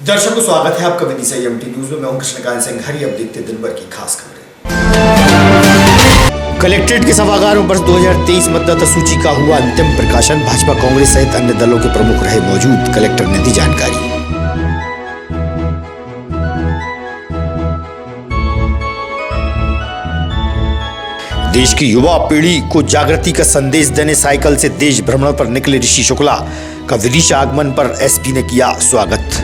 दर्शकों स्वागत है आपका विदिशा एमटी न्यूज में। मैं हूं कृष्णकांत सिंह। हरी अब देखते दिन भर की खास खबरें। कलेक्ट्रेट के सभागार में वर्ष 2023 मतदाता सूची का हुआ अंतिम प्रकाशन। भाजपा कांग्रेस सहित अन्य दलों के प्रमुख रहे मौजूद। कलेक्टर ने दी जानकारी। देश की युवा पीढ़ी को जागृति का संदेश देने साइकिल से देश भ्रमण पर निकले ऋषि शुक्ला का विदिशा आगमन पर एसपी ने किया स्वागत।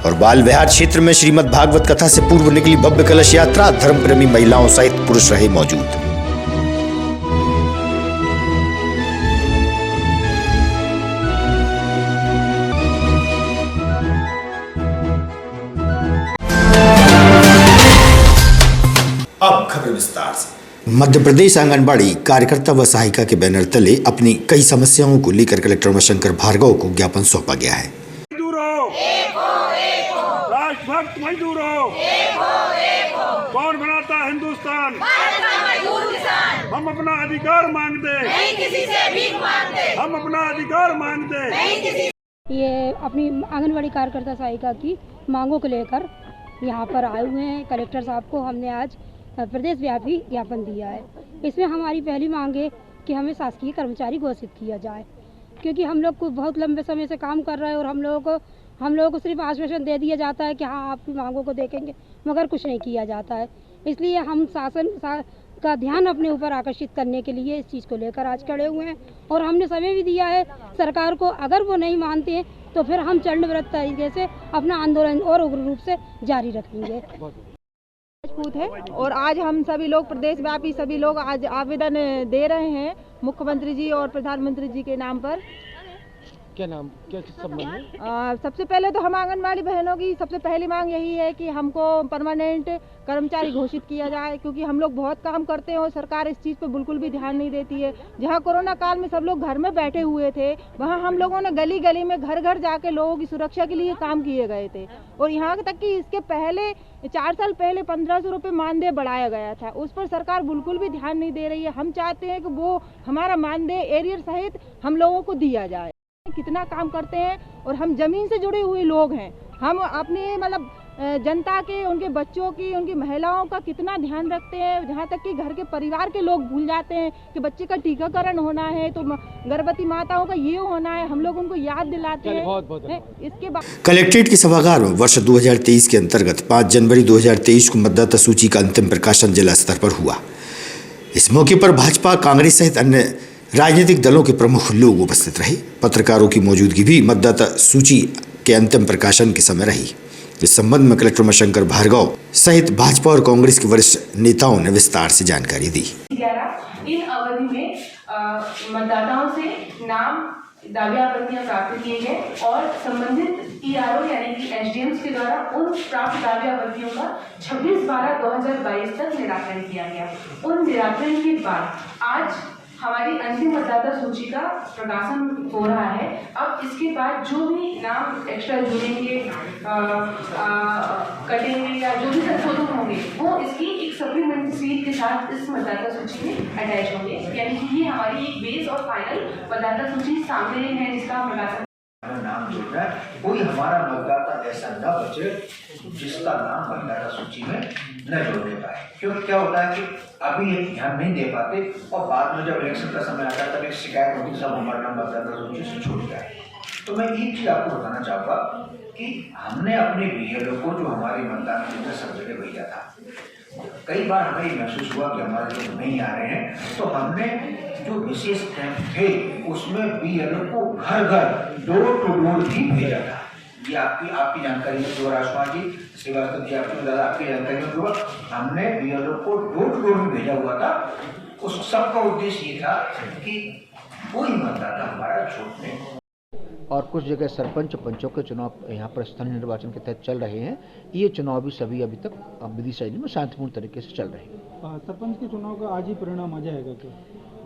और बाल विहार क्षेत्र में श्रीमद् भागवत कथा से पूर्व निकली भव्य कलश यात्रा। धर्म प्रेमी महिलाओं सहित पुरुष रहे मौजूद। अब खबर विस्तार से। मध्य प्रदेश आंगनबाड़ी कार्यकर्ता व सहायिका के बैनर तले अपनी कई समस्याओं को लेकर कलेक्टर उमाशंकर भार्गव को ज्ञापन सौंपा गया है। राष्ट्रभक्त मजदूर हो, कौन बनाता हिंदुस्तान? हम अपना अधिकार मांगते, नहीं किसी से भीख मांगते। हम अपना अधिकार मांगते, नहीं किसी। ये अपनी आंगनबाड़ी कार्यकर्ता सहायिका की मांगों को लेकर यहाँ पर आए हुए हैं। कलेक्टर साहब को हमने आज प्रदेश व्यापी ज्ञापन दिया है। इसमें हमारी पहली मांग है कि हमें शासकीय कर्मचारी घोषित किया जाए, क्योंकि हम लोग को बहुत लंबे समय से काम कर रहे हैं और हम लोगों को सिर्फ आश्वासन दे दिया जाता है कि हाँ आपकी मांगों को देखेंगे, मगर कुछ नहीं किया जाता है। इसलिए हम शासन का ध्यान अपने ऊपर आकर्षित करने के लिए इस चीज़ को लेकर आज खड़े हुए हैं और हमने समय भी दिया है सरकार को। अगर वो नहीं मानते हैं तो फिर हम चरणबद्ध तरीके से अपना आंदोलन और उग्र रूप से जारी रखेंगे। राजपूत है और आज हम सभी लोग प्रदेश व्यापी सभी लोग आज आवेदन दे रहे हैं मुख्यमंत्री जी और प्रधानमंत्री जी के नाम पर। क्या किस संबंध में? सबसे पहले तो हम आंगनबाड़ी बहनों की सबसे पहली मांग यही है कि हमको परमानेंट कर्मचारी घोषित किया जाए, क्योंकि हम लोग बहुत काम करते हैं और सरकार इस चीज़ पे बिल्कुल भी ध्यान नहीं देती है। जहां कोरोना काल में सब लोग घर में बैठे हुए थे, वहां हम लोगों ने गली गली में घर घर जाके लोगों की सुरक्षा के लिए काम किए गए थे। और यहाँ तक कि इसके पहले 4 साल पहले 1500 रुपये मानदेय बढ़ाया गया था, उस पर सरकार बिल्कुल भी ध्यान नहीं दे रही है। हम चाहते हैं कि वो हमारा मानदेय एरियर सहित हम लोगों को दिया जाए। कितना काम करते हैं और हम जमीन से जुड़े हुए लोग हैं। हम अपने मतलब जनता के, उनके बच्चों की, उनकी महिलाओं का कितना ध्यान रखते हैं, जहाँ तक कि घर के परिवार के लोग भूल जाते हैं कि बच्चे का टीकाकरण होना है तो गर्भवती माताओं का ये होना है, हम लोग उनको याद दिलाते हैं। इसके बाद कलेक्ट्रेट के सभागार में वर्ष 2023 के अंतर्गत 5 जनवरी 2023 को मतदाता सूची का अंतिम प्रकाशन जिला स्तर पर हुआ। इस मौके पर भाजपा, कांग्रेस सहित अन्य राजनीतिक दलों के प्रमुख लोग उपस्थित रहे। पत्रकारों की मौजूदगी भी मतदाता सूची के अंतिम प्रकाशन के समय रही। इस संबंध में कलेक्टर उमाशंकर भार्गव सहित भाजपा और कांग्रेस के वरिष्ठ नेताओं ने विस्तार से जानकारी दी। इन अवधि में मतदाताओं से नाम दावे आपत्तियां प्राप्त किए गए और संबंधित ईआरओ यानी कि एसडीएम्स के द्वारा उन प्राप्त दावे आपत्तियों का 26/12/2022 तक निराकरण किया गया। उन निराकरण के बाद आज हमारी अंतिम मतदाता सूची का प्रकाशन हो रहा है। अब इसके बाद जो भी नाम एक्स्ट्रा जुड़ेंगे, कटेंगे या जो भी संशोधन होंगे वो इसकी एक सप्लीमेंट्री सीट के साथ इस मतदाता सूची में अटैच होंगे। यानी कि ये हमारी एक बेस और फाइनल मतदाता सूची सामने है जिसका प्रकाशन नाम जोड़ना है। कोई हमारा मतदाता ऐसा न बचे जिसका नाम मतदाता सूची में न जोड़ने पाए, क्योंकि क्या होता है कि अभी एक ध्यान नहीं दे पाते और बाद में जब इलेक्शन का समय आता है तब एक शिकायत होती सब हमारा नाम मतदाता सूची से छूट गया है। तो मैं एक चीज आपको बताना चाहूँगा कि हमने अपने बीएलओ को जो हमारे मतदान केंद्र सब जगह भेजा था, कई बार हमें महसूस हुआ कि हमारे लोग नहीं आ रहे हैं, तो हमने जो विशेष कैंप थे उसमें बीएलओ को घर घर डोर टू डोर भी भेजा था। ये आपकी जानकारी में जो राजकुमार जी श्रीवास्तव जी आपकी जानकारी में जो हमने बीएलओ को डोर टू डोर भी भेजा हुआ था। उस सबका उद्देश्य ये था कि कोई मतदाता हमारा छूटने। और कुछ जगह सरपंच पंचों के चुनाव यहाँ पर स्थानीय निर्वाचन के तहत चल रहे हैं। ये चुनाव भी सभी अभी तक विदिशा जिले में शांतिपूर्ण तरीके से चल रहे हैं। सरपंच के चुनाव का आज ही परिणाम आ जाएगा क्या?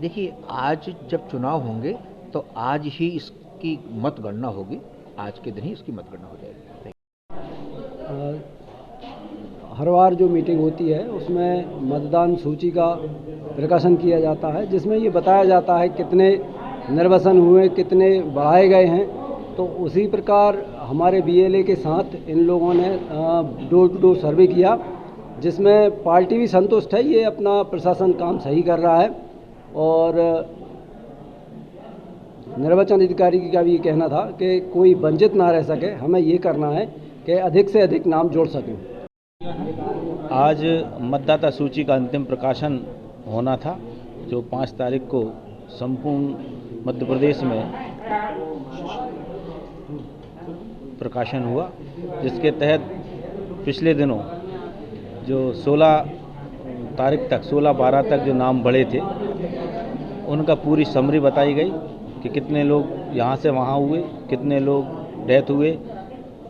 देखिए, आज जब चुनाव होंगे तो आज ही इसकी मतगणना होगी। आज के दिन ही इसकी मतगणना हो जाएगी। हर बार जो मीटिंग होती है उसमें मतदान सूची का प्रकाशन किया जाता है, जिसमें ये बताया जाता है कितने निर्वाचन हुए, कितने बढ़ाए गए हैं। तो उसी प्रकार हमारे BLA के साथ इन लोगों ने डोर टू डोर सर्वे किया, जिसमें पार्टी भी संतुष्ट है, ये अपना प्रशासन काम सही कर रहा है। और निर्वाचन अधिकारी का भी ये कहना था कि कोई वंचित ना रह सके, हमें ये करना है कि अधिक से अधिक नाम जोड़ सकें। आज मतदाता सूची का अंतिम प्रकाशन होना था, जो 5 तारीख को संपूर्ण मध्य प्रदेश में प्रकाशन हुआ, जिसके तहत पिछले दिनों जो 16 तारीख तक 16-12 तक जो नाम बढ़े थे, उनका पूरी समरी बताई गई कि कितने लोग यहाँ से वहाँ हुए, कितने लोग डेथ हुए,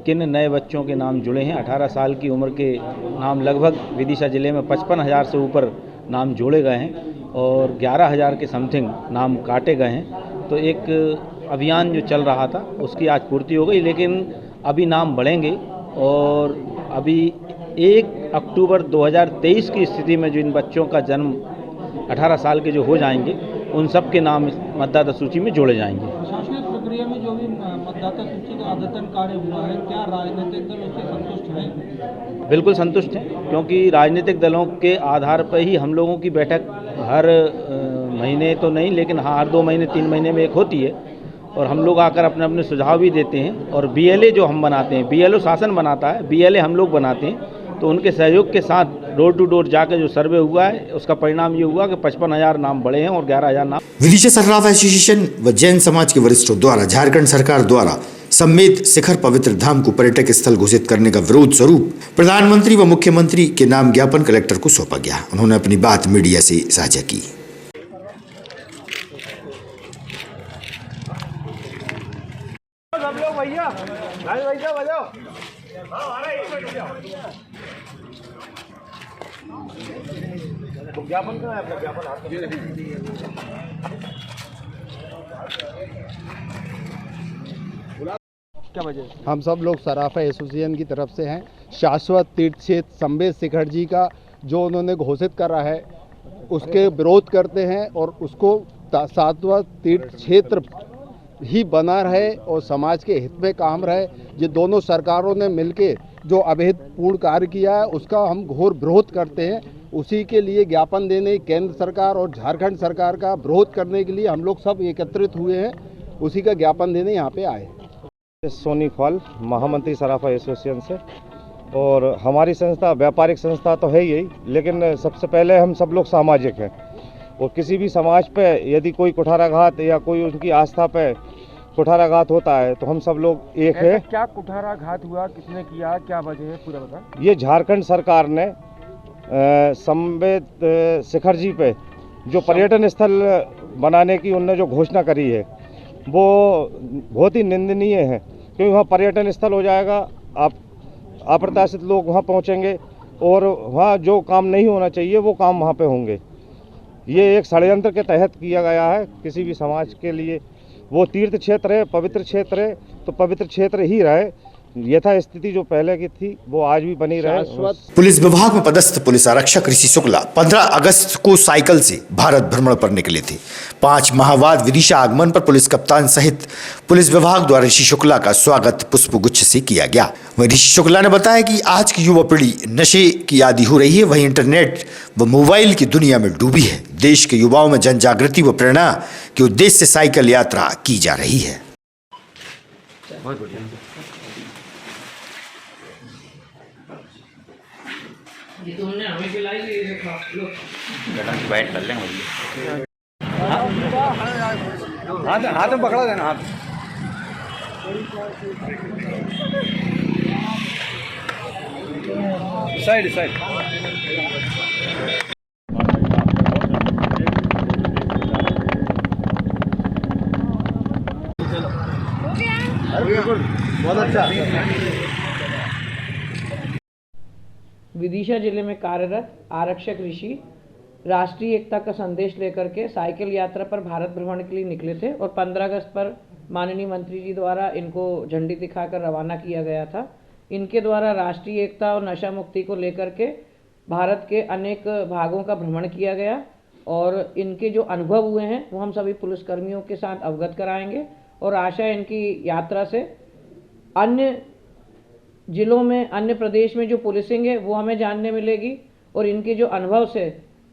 किन नए बच्चों के नाम जुड़े हैं। 18 साल की उम्र के नाम लगभग विदिशा जिले में 55,000 से ऊपर नाम जोड़े गए हैं और 11,000 के समथिंग नाम काटे गए हैं। तो एक अभियान जो चल रहा था उसकी आज पूर्ति हो गई, लेकिन अभी नाम बढ़ेंगे और अभी 1 अक्टूबर 2023 की स्थिति में जो इन बच्चों का जन्म 18 साल के जो हो जाएंगे, उन सब के नाम मतदाता सूची में जोड़े जाएंगे। प्रशासनिक प्रक्रिया में जो भी मतदाता सूची का अद्यतन कार्य हुआ है, क्या राजनीतिक दल उससे संतुष्ट हैं? बिल्कुल संतुष्ट हैं, क्योंकि राजनीतिक दलों के आधार पर ही हम लोगों की बैठक हर महीने तो नहीं, लेकिन हर 2 महीने 3 महीने में एक होती है और हम लोग आकर अपने अपने सुझाव भी देते हैं। और BLA जो हम बनाते हैं, BLO शासन बनाता है, BLA हम लोग बनाते हैं, तो उनके सहयोग के साथ डोर टू डोर जाकर जो सर्वे हुआ है, उसका परिणाम ये हुआ कि 55,000 नाम बढ़े हैं और 11,000 नाम। विदिशा सर्राफ एसोसिएशन व जैन समाज के वरिष्ठों द्वारा झारखंड सरकार द्वारा समेत शिखर पवित्र धाम को पर्यटक स्थल घोषित करने का विरोध स्वरूप प्रधानमंत्री व मुख्यमंत्री के नाम ज्ञापन कलेक्टर को सौंपा गया। उन्होंने अपनी बात मीडिया से साझा की। क्या वजह? हम सब लोग सराफा एसोसिएशन की तरफ से हैं। शाश्वत तीर्थ क्षेत्र संवेद शिखर जी का जो उन्होंने घोषित करा है, उसके विरोध करते हैं और उसको 7वां तीर्थ क्षेत्र ही बना रहे और समाज के हित में काम रहे। ये दोनों सरकारों ने मिलके जो अभेदपूर्ण कार्य किया है, उसका हम घोर विरोध करते हैं। उसी के लिए ज्ञापन देने केंद्र सरकार और झारखंड सरकार का विरोध करने के लिए हम लोग सब एकत्रित हुए हैं। उसी का ज्ञापन देने यहाँ पे आए। सोनी फॉल, महामंत्री सराफा एसोसिएशन से। और हमारी संस्था व्यापारिक संस्था तो है ही, लेकिन सबसे पहले हम सब लोग सामाजिक हैं और किसी भी समाज पे यदि कोई कुठाराघात या कोई उनकी आस्था पे कुठाराघात होता है तो हम सब लोग एक है। क्या कुठाराघात हुआ, किसने किया, क्या वजह है, पूरा बता। ये झारखंड सरकार ने संवेद शिखर जी पे जो पर्यटन स्थल बनाने की उनने जो घोषणा करी है, वो बहुत ही निंदनीय है, क्योंकि वहाँ पर्यटन स्थल हो जाएगा, आप अप्रत्याशित लोग वहाँ पहुँचेंगे और वहाँ जो काम नहीं होना चाहिए वो काम वहाँ पे होंगे। ये एक षड्यंत्र के तहत किया गया है किसी भी समाज के लिए। वो तीर्थ क्षेत्र है, पवित्र क्षेत्र है, तो पवित्र क्षेत्र ही रहे। यथा स्थिति जो पहले की थी वो आज भी बनी रहे। पुलिस विभाग में पदस्थ पुलिस आरक्षक ऋषि शुक्ला 15 अगस्त को साइकिल से भारत भ्रमण पर निकले थे। 5 माह बाद विदिशा आगमन पर पुलिस कप्तान सहित पुलिस विभाग द्वारा ऋषि शुक्ला का स्वागत पुष्पगुच्छ से किया गया। वहीं ऋषि शुक्ला ने बताया कि आज की युवा पीढ़ी नशे की आदी हो रही है, वहीं इंटरनेट व मोबाइल की दुनिया में डूबी है। देश के युवाओं में जन जागृति व प्रेरणा के उद्देश्य से साइकिल यात्रा की जा रही है। बहुत बढ़िया। ये तुमने हमें खिलाई, ये देखो लो गड़ा की बाइट कर लेंगे। हाथ में पकड़ा देना, हाथ साइड साइड। बहुत अच्छा। विदिशा जिले में कार्यरत आरक्षक ऋषि राष्ट्रीय एकता का संदेश लेकर के साइकिल यात्रा पर भारत भ्रमण के लिए निकले थे और 15 अगस्त पर माननीय मंत्री जी द्वारा इनको झंडी दिखाकर रवाना किया गया था। इनके द्वारा राष्ट्रीय एकता और नशा मुक्ति को लेकर के भारत के अनेक भागों का भ्रमण किया गया और इनके जो अनुभव हुए हैं वो हम सभी पुलिसकर्मियों के साथ अवगत कराएंगे और आशा है इनकी यात्रा से अन्य जिलों में, अन्य प्रदेश में जो पुलिसिंग है वो हमें जानने मिलेगी और इनके जो अनुभव से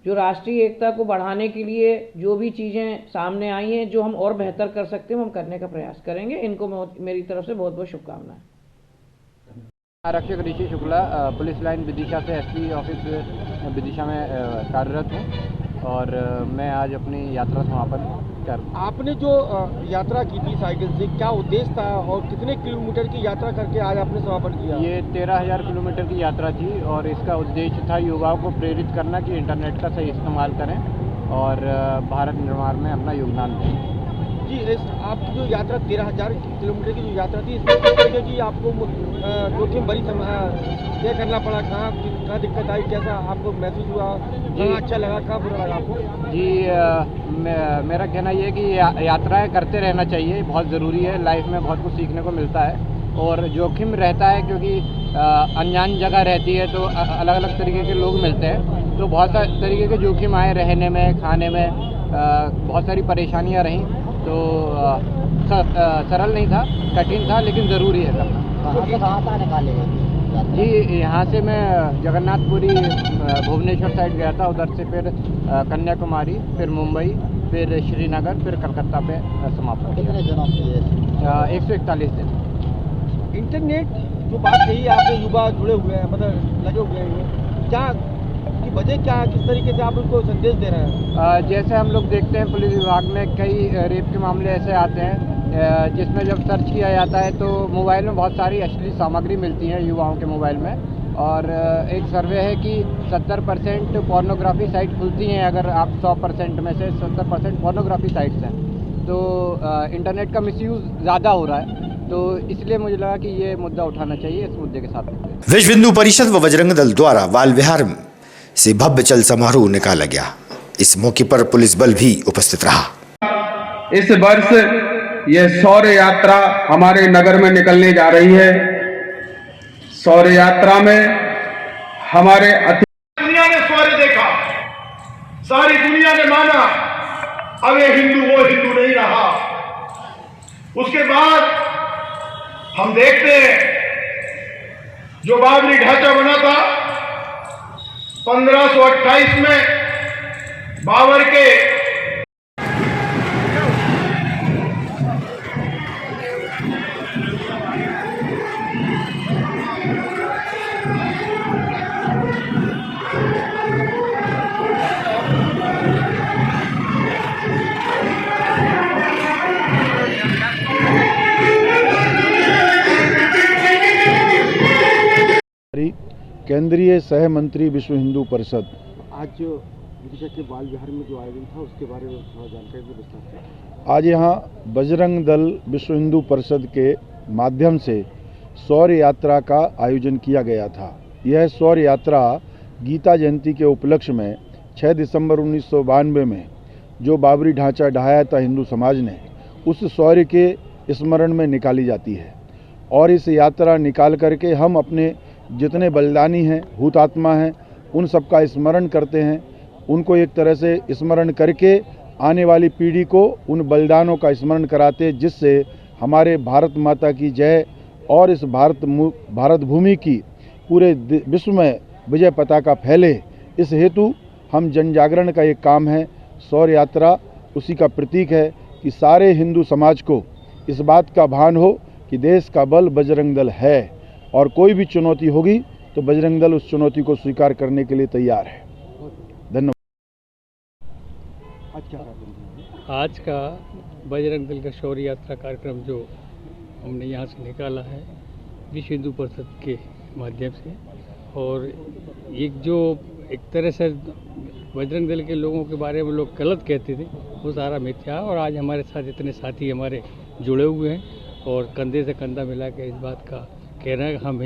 जो राष्ट्रीय एकता को बढ़ाने के लिए जो भी चीज़ें सामने आई हैं, जो हम और बेहतर कर सकते हैं, हम करने का प्रयास करेंगे। इनको मेरी तरफ से बहुत बहुत शुभकामनाएं। आरक्षक ऋषि शुक्ला, पुलिस लाइन विदिशा से एसपी ऑफिस विदिशा में कार्यरत हूँ और मैं आज अपनी यात्रा समापन कर। आपने जो यात्रा की थी साइकिल से, क्या उद्देश्य था और कितने किलोमीटर की यात्रा करके आज आपने समापन किया? ये 13,000 किलोमीटर की यात्रा थी और इसका उद्देश्य था युवाओं को प्रेरित करना कि इंटरनेट का सही इस्तेमाल करें और भारत निर्माण में अपना योगदान दें। जी, आपकी जो यात्रा 13,000 किलोमीटर की जो यात्रा थी, इसमें किस तरीके की आपको जोखिम भरी तय करना पड़ा? कहाँ दिक्कत आई, कैसा आपको महसूस हुआ, कहाँ अच्छा लगा, कहाँ बुरा लगा आपको? जी, मेरा कहना ये है कि यात्राएं करते रहना चाहिए, बहुत ज़रूरी है। लाइफ में बहुत कुछ सीखने को मिलता है और जोखिम रहता है क्योंकि अनजान जगह रहती है तो अलग अलग तरीके के लोग मिलते हैं, तो बहुत सारे तरीके के जोखिम आए, रहने में, खाने में बहुत सारी परेशानियाँ रहीं, तो सरल नहीं था, कठिन था, लेकिन ज़रूरी है करना। कहाँ से निकाले जी, यहाँ से मैं जगन्नाथपुरी भुवनेश्वर साइड गया था, उधर से फिर कन्याकुमारी, फिर मुंबई, फिर श्रीनगर, फिर कलकत्ता पे समाप्त। कितने दिनों की? 141 दिन। इंटरनेट जो बात कही आपने, युवा जुड़े हुए हैं, मतलब लगे हुए हैं, क्या की वजह क्या है, किस तरीके से आप उनको संदेश दे रहे हैं? जैसे हम लोग देखते हैं पुलिस विभाग में कई रेप के मामले ऐसे आते हैं जिसमें जब सर्च किया जाता है तो मोबाइल में बहुत सारी अश्लील सामग्री मिलती है युवाओं के मोबाइल में, और एक सर्वे है कि 70% पोर्नोग्राफी साइट खुलती हैं। अगर आप 100% में से 70% पोर्नोग्राफी साइट्स हैं, तो इंटरनेट का मिसयूज़ ज़्यादा हो रहा है, तो इसलिए मुझे लगा कि ये मुद्दा उठाना चाहिए। इस मुद्दे के साथ विश्व हिंदू परिषद व बजरंग दल द्वारा बाल विहार से भव्य चल समारोह निकाला गया। इस मौके पर पुलिस बल भी उपस्थित रहा। इस वर्ष ये शौर्य यात्रा हमारे नगर में निकलने जा रही है। शौर्य यात्रा में हमारे दुनिया ने शौर्य देखा, सारी दुनिया ने माना, अब ये हिंदू वो हिंदू नहीं रहा। उसके बाद हम देखते हैं जो बाबरी ढांचा बना था 1528 में बाबर के केंद्रीय सह मंत्री विश्व हिंदू परिषद। आज विदिशा के बाल विहार में जो आयोजन था उसके बारे में थोड़ा जानकारी दें विस्तार से। आज यहाँ बजरंग दल विश्व हिंदू परिषद के माध्यम से शौर्य यात्रा का आयोजन किया गया था। यह शौर्य यात्रा गीता जयंती के उपलक्ष्य में 6 दिसंबर 1992 में जो बाबरी ढांचा ढहाया था हिंदू समाज ने, उस शौर्य के स्मरण में निकाली जाती है। और इस यात्रा निकाल करके हम अपने जितने बलिदानी हैं, हुतात्मा हैं, उन सब का स्मरण करते हैं। उनको एक तरह से स्मरण करके आने वाली पीढ़ी को उन बलिदानों का स्मरण कराते, जिससे हमारे भारत माता की जय और इस भारत भूमि की पूरे विश्व में विजय पताका फैले। इस हेतु हम जन जागरण का एक काम है। शौर्य यात्रा उसी का प्रतीक है कि सारे हिंदू समाज को इस बात का भान हो कि देश का बल बजरंग दल है और कोई भी चुनौती होगी तो बजरंग दल उस चुनौती को स्वीकार करने के लिए तैयार है। धन्यवाद। आज का बजरंग दल का शौर्य यात्रा कार्यक्रम जो हमने यहाँ से निकाला है विश्व हिंदू परिषद के माध्यम से, और एक जो एक तरह से बजरंग दल के लोगों के बारे में लोग गलत कहते थे वो सारा मिथ्या, और आज हमारे साथ इतने साथी हमारे जुड़े हुए हैं और कंधे से कंधा मिला के इस बात का कह रहे हैं कि हम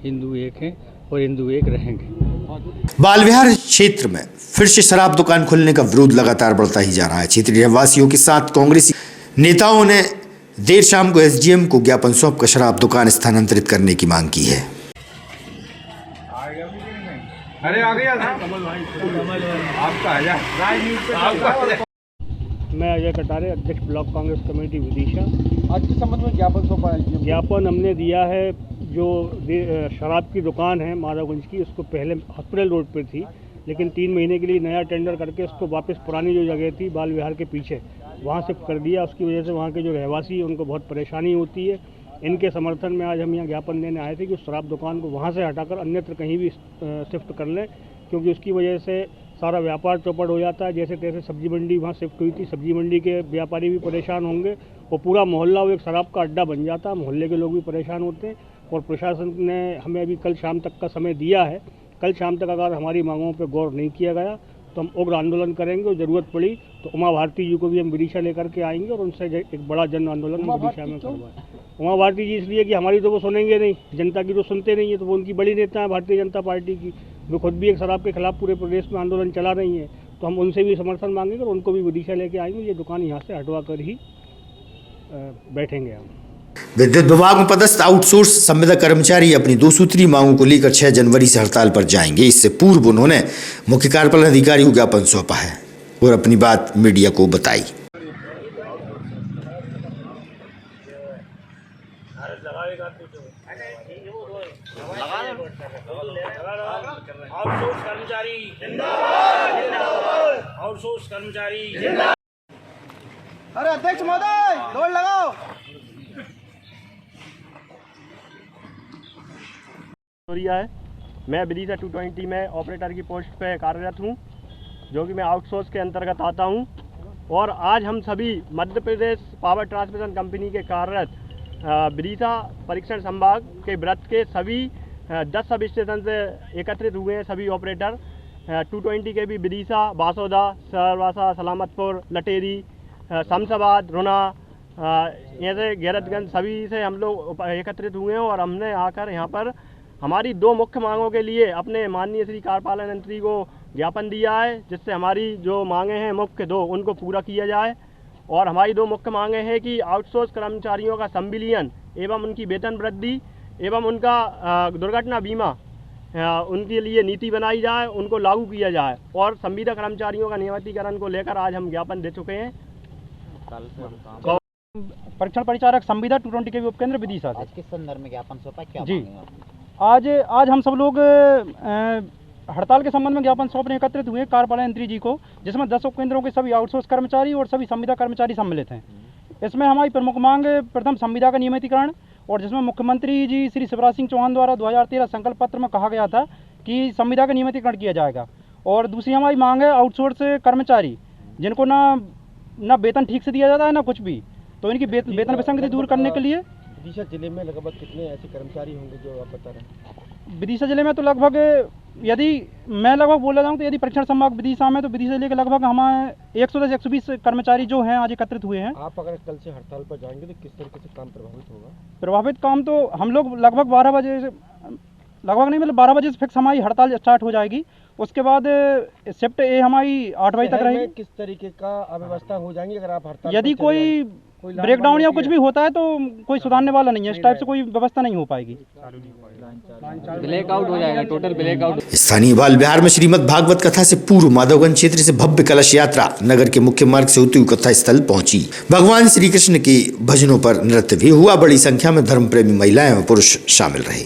हिंदू एक हैं और हिंदू एक रहेंगे। बाल विहार क्षेत्र में फिर से शराब दुकान खुलने का विरोध लगातार बढ़ता ही जा रहा है। क्षेत्रीय वासियों के साथ कांग्रेसी नेताओं ने देर शाम को एसडीएम को ज्ञापन सौंप कर शराब दुकान स्थानांतरित करने की मांग की है। अरे आ गया कमल भाई, आपका आया राजनीति। मैं अजय कटारे, अध्यक्ष ब्लॉक कांग्रेस कमेटी विदिशा। आज के संबंध में ज्ञापन सौंपा है। ज्ञापन हमने दिया है, जो शराब की दुकान है माधवगंज की, उसको पहले हॉस्पिटल रोड पर थी, लेकिन 3 महीने के लिए नया टेंडर करके उसको वापस पुरानी जो जगह थी बाल विहार के पीछे वहाँ शिफ्ट कर दिया। उसकी वजह से वहाँ के जो रहवासी हैं उनको बहुत परेशानी होती है। इनके समर्थन में आज हम यहाँ ज्ञापन देने आए थे कि उस शराब दुकान को वहाँ से हटाकर अन्यत्र कहीं भी शिफ्ट कर लें, क्योंकि उसकी वजह से सारा व्यापार चौपट हो जाता है। जैसे तैसे सब्जी मंडी वहाँ शिफ्ट हुई थी, सब्जी मंडी के व्यापारी भी परेशान होंगे और पूरा मोहल्ला वो एक शराब का अड्डा बन जाता है, मोहल्ले के लोग भी परेशान होते हैं। और प्रशासन ने हमें अभी कल शाम तक का समय दिया है। कल शाम तक अगर हमारी मांगों पर गौर नहीं किया गया तो हम उग्र आंदोलन करेंगे और ज़रूरत पड़ी तो उमा भारती जी को भी हम विदिशा लेकर के आएंगे और उनसे एक बड़ा जन आंदोलन विदिशा में करवाएं। उमा भारती जी इसलिए कि हमारी तो वो सुनेंगे नहीं, जनता की तो सुनते नहीं है, तो वो उनकी बड़ी नेता है भारतीय जनता पार्टी की। वो खुद भी एक शराब के खिलाफ पूरे प्रदेश में आंदोलन चला रही हैं, तो हम उनसे भी समर्थन मांगेंगे और उनको भी विदिशा लेके आएंगे। ये दुकान यहाँ से हटवा कर ही बैठेंगे हम। विद्युत विभाग में पदस्थ आउटसोर्स संविदा कर्मचारी अपनी 2 सूत्रीय मांगों को लेकर 6 जनवरी से हड़ताल पर जाएंगे। इससे पूर्व उन्होंने मुख्य कार्यपालन अधिकारी को ज्ञापन सौंपा है और अपनी बात मीडिया को बताई। आउटसोर्स कर्मचारी, अरे अध्यक्ष महोदय दौड़ लगाओ। है मैं विदिशा 220 में ऑपरेटर की पोस्ट पे कार्यरत हूँ, जो कि मैं आउटसोर्स के अंतर्गत आता हूँ। और आज हम सभी Madhya Pradesh power transmission company के कार्यरत विदिशा परीक्षण संभाग के व्रत के सभी 10 सब स्टेशन से एकत्रित हुए हैं। सभी ऑपरेटर 220 के भी विदिशा, बासोदा, सरवासा, सलामतपुर, लटेरी, शमशाबाद, रुना, ऐसे गैरतगंज सभी से हम लोग एकत्रित हुए हैं और हमने आकर यहाँ पर हमारी 2 मुख्य मांगों के लिए अपने माननीय श्री कार्यपालन मंत्री को ज्ञापन दिया है, जिससे हमारी जो मांगे हैं मुख्य 2 उनको पूरा किया जाए। और हमारी 2 मुख्य मांगे हैं कि आउटसोर्स कर्मचारियों का संविलियन एवं उनकी वेतन वृद्धि एवं उनका दुर्घटना बीमा उनके लिए नीति बनाई जाए, उनको लागू किया जाए। और संविदा कर्मचारियों का नियमितीकरण को लेकर आज हम ज्ञापन दे चुके हैं। परीक्षण परिचारक संविदा 220 के उपकेंद्र विदिशा से। आज किस संदर्भ में ज्ञापन सौंपा, क्या जी मांगे आपने? आज हम सब लोग हड़ताल के संबंध में ज्ञापन सौंपने एकत्रित हुए कार्यपालन मंत्री जी को, जिसमें 10 उपकेंद्रों के सभी आउटसोर्स कर्मचारी और सभी संविदा कर्मचारी सम्मिलित हैं। इसमें हमारी प्रमुख मांग प्रथम संविदा का नियमितीकरण, और जिसमें मुख्यमंत्री जी श्री शिवराज सिंह चौहान द्वारा 2013 संकल्प पत्र में कहा गया था कि संविदा का नियमितीकरण किया जाएगा। और दूसरी हमारी मांग है आउटसोर्स कर्मचारी जिनको ना वेतन ठीक से दिया जाता है ना कुछ भी, तो इनकी वेतन विसंगति दूर करने के लिए। विदिशा जिले में लगभग कितने ऐसे कर्मचारी होंगे जो आप बता रहे हैं? विदिशा जिले में तो लगभग, यदि मैं लगभग बोला जाऊँ तो यदि परीक्षण संभाग विदिशा में, तो विदिशा जिले के लगभग हमारे 110-120 कर्मचारी जो हैं आज एकत्रित हुए हैं। आप अगर कल से हड़ताल पर जाएंगे तो किस तरीके से काम प्रभावित होगा? प्रभावित काम तो हम लोग लगभग 12 बजे से, लगभग नहीं मतलब 12 बजे से फिक्स हमारी हड़ताल स्टार्ट हो जाएगी। उसके बाद शिफ्ट ए हमारी 8 बजे तक रहेगी। किस तरीके का अव्यवस्था हो जाएंगी अगर आप हड़ताल? यदि कोई ब्रेकडाउन या कुछ भी होता है तो कोई सुधारने वाला नहीं है, इस टाइप से कोई व्यवस्था नहीं हो पाएगी, ब्लैकआउट हो जाएगा, टोटल ब्लैकआउट। स्थानीय बाल विहार में श्रीमद् भागवत कथा से पूर्व माधवगंज क्षेत्र से भव्य कलश यात्रा नगर के मुख्य मार्ग से होती हुई कथा स्थल पहुंची। भगवान श्री कृष्ण के भजनों पर नृत्य भी हुआ। बड़ी संख्या में धर्म प्रेमी महिलाएं और पुरुष शामिल रहे।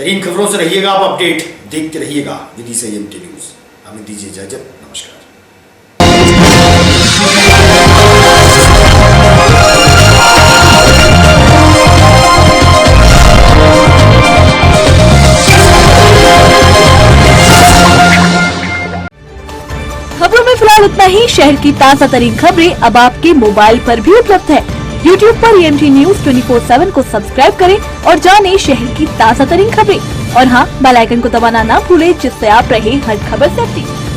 तरीन खबरों से रहिएगा आप अपडेट, देखते रहिएगा विदिशा EMT न्यूज। हमें दीजिए इजाजत, नमस्कार। खबरों में फिलहाल इतना ही। शहर की ताज़ा तरीन खबरें अब आपके मोबाइल पर भी उपलब्ध है। YouTube पर EMT न्यूज 24/7 को सब्सक्राइब करें और जानें शहर की ताज़ा तरीन खबरें। और हाँ, बेल आइकन को दबाना ना भूलें, जिससे आप रहे हर खबर से अपडेट।